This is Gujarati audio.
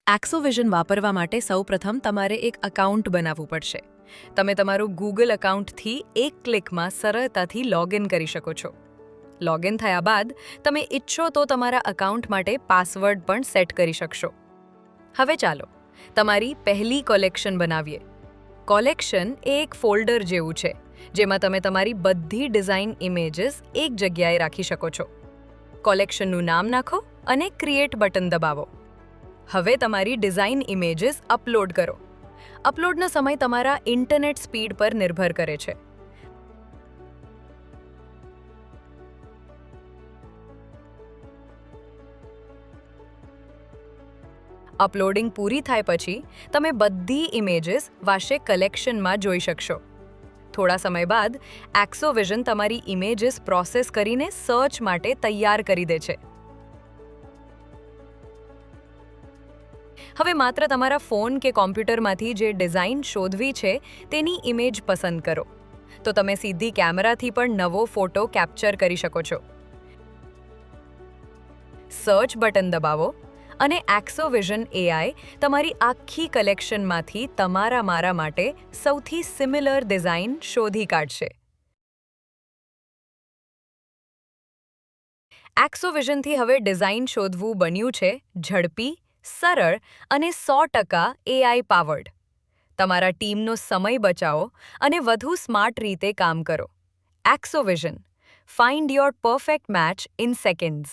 એક્સોવિઝન વાપરવા માટે સૌપ્રથમ તમારે એક એકાઉન્ટ બનાવવું પડશે. તમે તમારું ગૂગલ એકાઉન્ટથી એક ક્લિકમાં સરળતાથી લોગિન કરી શકો છો. લોગિન થયા બાદ તમે ઈચ્છો તો તમારા એકાઉન્ટ માટે પાસવર્ડ પણ સેટ કરી શકશો. હવે ચાલો તમારી પહેલી કોલેક્શન બનાવીએ. કોલેક્શન એ એક ફોલ્ડર જેવું છે, જેમાં તમે તમારી બધી ડિઝાઇન ઇમેજીસ એક જગ્યાએ રાખી શકો છો. કોલેક્શનનું નામ નાખો અને ક્રિએટ બટન દબાવો. હવે તમારી ડિઝાઇન ઇમેજીસ અપલોડ કરો. અપલોડનો સમય તમારા ઇન્ટરનેટ સ્પીડ પર નિર્ભર કરે છે. અપલોડિંગ પૂરી થાય પછી તમે બધી ઇમેજીસ વાશે કલેક્શનમાં જોઈ શકશો. થોડા સમય બાદ એક્સોવિઝન તમારી ઇમેજીસ પ્રોસેસ કરીને સર્ચ માટે તૈયાર કરી દે છે. હવે માત્ર તમારા ફોન કે કોમ્પ્યુટરમાંથી જે ડિઝાઇન શોધવી છે તેની ઇમેજ પસંદ કરો, તો તમે સીધી કેમેરાથી પણ નવો ફોટો કેપ્ચર કરી શકો છો. સર્ચ બટન દબાવો અને એક્સોવિઝન એઆઈ તમારી આખી કલેક્શનમાંથી મારા માટે સૌથી સિમિલર ડિઝાઇન શોધી કાઢશે. એક્સોવિઝનથી હવે ડિઝાઇન શોધવું બન્યું છે ઝડપી, સરળ અને 100% એઆઈ પાવર્ડ. તમારા ટીમનો સમય બચાવો અને વધુ સ્માર્ટ રીતે કામ કરો. Exovision, find your perfect match in seconds.